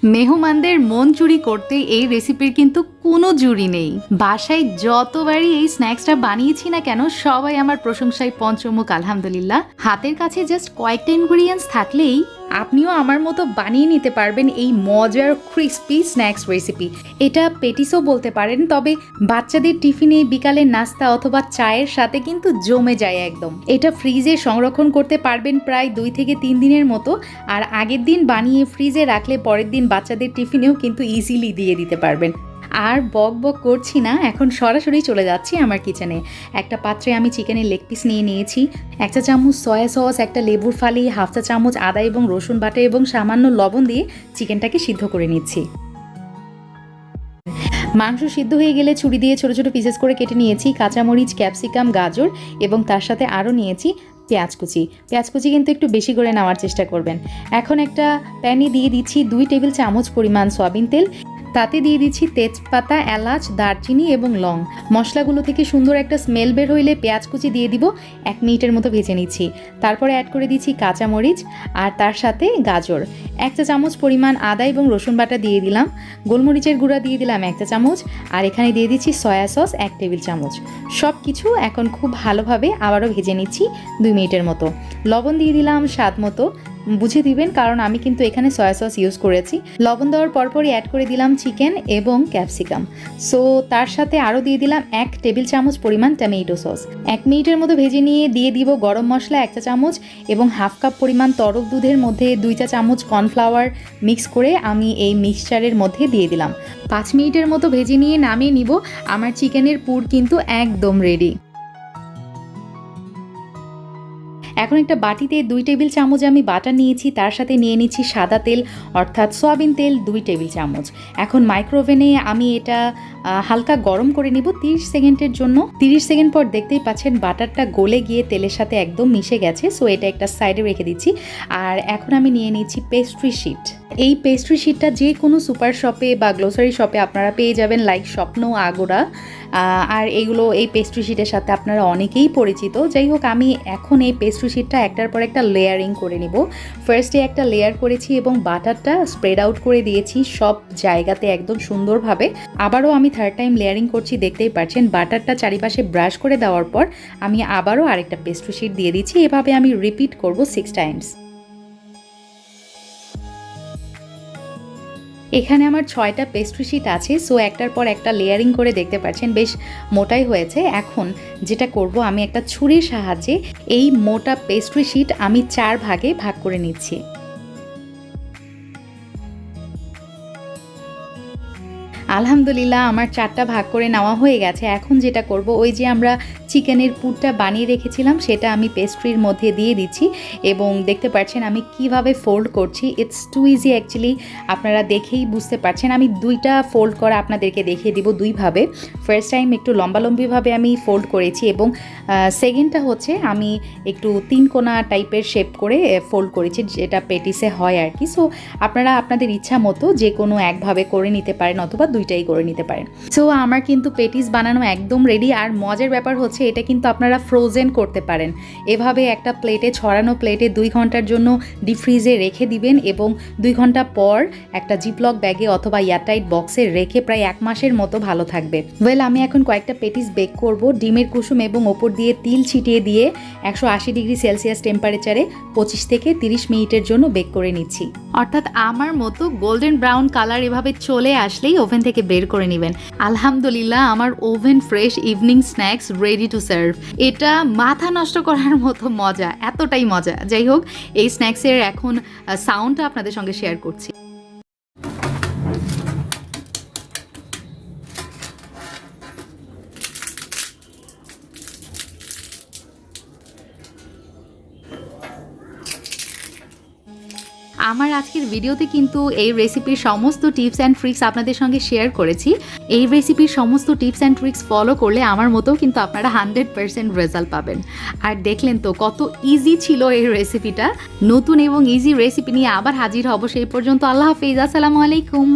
মেহমানদের মন চুরি করতে এই রেসিপির কিন্তু কোনো জুড়ি নেই। বাসায় যতবারই এই স্ন্যাক্সটা বানিয়েছি না কেন, সবাই আমার প্রশংসায় পঞ্চমুখ আলহামদুলিল্লাহ। হাতের কাছে জাস্ট কয়েকটা ইনগ্রিডিয়েন্টস থাকলেই আপনিও আমার মতো বানিয়ে নিতে পারবেন এই মজার ক্রিস্পি স্ন্যাক্স রেসিপি। এটা পেটিসও বলতে পারেন, তবে বাচ্চাদের টিফিনে, বিকালের নাস্তা অথবা চায়ের সাথে কিন্তু জমে যায় একদম। এটা ফ্রিজে সংরক্ষণ করতে পারবেন প্রায় 2 থেকে 3 দিনের মতো, আর আগের দিন বানিয়ে ফ্রিজে রাখলে পরের দিন বাচ্চাদের টিফিনেও কিন্তু ইজিলি দিয়ে দিতে পারবেন। আর বক বক করছি না, এখন সরাসরি চলে যাচ্ছি আমার কিচেনে। একটা পাত্রে আমি চিকেনের লেগ পিস নিয়ে নিয়েছি, 1 চা চামচ সয়া সস, একটা লেবুর ফালি, 1/2 চা চামচ আদা এবং রসুন বাটা এবং সামান্য লবণ দিয়ে চিকেনটাকে সিদ্ধ করে নিচ্ছি। মাংস সিদ্ধ হয়ে গেলে ছুরি দিয়ে ছোট ছোট পিসেস করে কেটে নিয়েছি কাঁচামরিচ, ক্যাপসিকাম, গাজর এবং তার সাথে আরও নিয়েছি পেঁয়াজ কুচি। পেঁয়াজ কুচি কিন্তু একটু বেশি করে নেওয়ার চেষ্টা করবেন। এখন একটা প্যানে দিয়ে দিচ্ছি 2 টেবিল চামচ পরিমাণ সয়াবিন তেল, তাতে দিয়ে দিচ্ছি তেজপাতা, এলাচ, দারচিনি এবং লং। মশলাগুলো থেকে সুন্দর একটা স্মেল বের হইলে পেঁয়াজ কুচি দিয়ে দিব, 1 মিনিটের মতো ভেজে নিচ্ছি। তারপরে অ্যাড করে দিচ্ছি কাঁচামরিচ আর তার সাথে গাজর। 1 চা চামচ পরিমাণ আদা এবং রসুন বাটা দিয়ে দিলাম, গোলমরিচের গুঁড়া দিয়ে দিলাম 1 চা চামচ, আর এখানে দিয়ে দিচ্ছি সয়া সস 1 টেবিল চামচ। সব কিছু এখন খুব ভালোভাবে আবারও ভেজে নিচ্ছি 2 মিনিটের মতো। লবণ দিয়ে দিলাম স্বাদ মতো, বুঝে দিবেন কারণ আমি কিন্তু এখানে সয়া সস ইউজ করেছি। লবণ দেওয়ার পরপরই অ্যাড করে দিলাম চিকেন এবং ক্যাপসিকাম। সো তার সাথে আরও দিয়ে দিলাম 1 টেবিল চামচ পরিমাণ টমেটো সস। 1 মিনিটের মতো ভেজে নিয়ে দিয়ে দিব গরম মশলা 1 চা চামচ এবং 1/2 কাপ পরিমাণ তরল দুধের মধ্যে 2 চা চামচ কর্নফ্লাওয়ার মিক্স করে আমি এই মিক্সচারের মধ্যে দিয়ে দিলাম। 5 মিনিটের মতো ভেজে নিয়ে নামিয়ে নিব। আমার চিকেনের পুর কিন্তু একদম রেডি। এখন একটা বাটিতে 2 টেবিল চামচ আমি বাটার নিয়েছি, তার সাথে নিয়ে নিচ্ছি সাদা তেল অর্থাৎ সয়াবিন তেল 2 টেবিল চামচ। এখন মাইক্রোওভেনে আমি এটা হালকা গরম করে নিব 30 সেকেন্ডের জন্য। 30 সেকেন্ড পর দেখতেই পাচ্ছেন বাটারটা গলে গিয়ে তেলের সাথে একদম মিশে গেছে। সো এটা একটা সাইডে রেখে দিচ্ছি। আর এখন আমি নিয়ে নিচ্ছি পেস্ট্রি শিট। এই পেস্ট্রি শিটটা যে কোনো সুপার শপে বা গ্লোসারি শপে আপনারা পেয়ে যাবেন, লাইক স্বপ্ন, আগোরা। আর এইগুলো এই পেস্ট্রি শিটের সাথে আপনারা অনেকেই পরিচিত। যাই হোক, আমি এখন এই পেস্ট্রি শিটটা একটার পর একটা লেয়ারিং করে নিব। ফার্স্টে একটা লেয়ার করেছি এবং বাটারটা স্প্রেড আউট করে দিয়েছি সব জায়গাতে একদম সুন্দরভাবে। আবারও আমি 3rd টাইম লেয়ারিং করছি, দেখতেই পাচ্ছেন। বাটারটা চারিপাশে ব্রাশ করে দেওয়ার পর আমি আবারও আরেকটা পেস্ট্রি শিট দিয়ে দিচ্ছি। এভাবে আমি রিপিট করব 6 টাইমস। এখানে আমার 6টা পেস্ট্রি শিট আছে। সো একটার পর একটা লেয়ারিং করে দেখতে পাচ্ছেন বেশ মোটাই হয়েছে। এখন যেটা করব, আমি একটা ছুরির সাহায্যে এই মোটা পেস্ট্রি শিট আমি 4 ভাগে ভাগ করে নিচ্ছি। আলহামদুলিল্লাহ আমার 4টা ভাগ করে নেওয়া হয়ে গেছে। এখন যেটা করব, ওই যে আমরা চিকেনের পুরটা বানিয়ে রেখেছিলাম সেটা আমি পেস্ট্রির মধ্যে দিয়ে দিচ্ছি এবং দেখতে পাচ্ছেন আমি কিভাবে ফোল্ড করছি। ইটস টু ইজি অ্যাকচুয়ালি, আপনারা দেখেই বুঝতে পারছেন। আমি 2টা ফোল্ড করা আপনাদেরকে দেখিয়ে দিব 2 ভাবে। ফার্স্ট টাইম একটু লম্বালম্বিভাবে আমি ফোল্ড করেছি এবং সেকেন্ডটা হচ্ছে আমি একটু 3 কোণা টাইপের শেপ করে ফোল্ড করেছি, যেটা পেটিসে হয় আর কি। সো আপনারা আপনাদের ইচ্ছা মতো যে কোনো একভাবে করে নিতে পারেন অথবা 2টাই করে নিতে পারেন। সো আমার কিন্তু পেটিস বানানো একদম রেডি। আর মজার ব্যাপার হচ্ছে এটা কিন্তু আপনারা ফ্রোজেন করতে পারেন। এভাবে একটা প্লেটে, ছড়ানো প্লেটে 2 ঘন্টার জন্য ডিপ ফ্রিজে রেখে দিবেন এবং 2 ঘন্টা পর একটা জিপলক ব্যাগে অথবা এয়ারটাইট বক্সে রেখে প্রায় 1 মাসের মতো ভালো থাকবে। আমি এখন কয়েকটা পেটিস বেক করব। ডিমের কুসুম এবং ওপর দিয়ে তিল ছিটিয়ে দিয়ে 180 ডিগ্রি সেলসিয়াস টেম্পারেচারে 25 থেকে 30 মিনিটের জন্য বেক করে নিচ্ছি। অর্থাৎ আমার মতো গোল্ডেন ব্রাউন কালার এভাবে চলে আসলেই ওভেন থেকে বের করে নেবেন। আলহামদুলিল্লাহ আমার oven fresh evening snacks ready to serve. এটা মাথা নষ্ট করার মতো মজা, এতটাই মজা। যাই হোক, এই স্ন্যাক্সের এখন সাউন্ডটা আপনাদের সঙ্গে শেয়ার করছি। আমার আজকের ভিডিওতে কিন্তু এই রেসিপির সমস্ত টিপস অ্যান্ড ট্রিক্স আপনাদের সঙ্গে শেয়ার করেছি। এই রেসিপির সমস্ত টিপস অ্যান্ড ট্রিক্স ফলো করলে আমার মতো কিন্তু আপনারা 100% রেজাল্ট পাবেন। আর দেখলেন তো কত ইজি ছিল এই রেসিপিটা। নতুন এবং ইজি রেসিপি নিয়ে আবার হাজির হব। সেই পর্যন্ত আল্লাহ হাফেজ, আসসালামু আলাইকুম।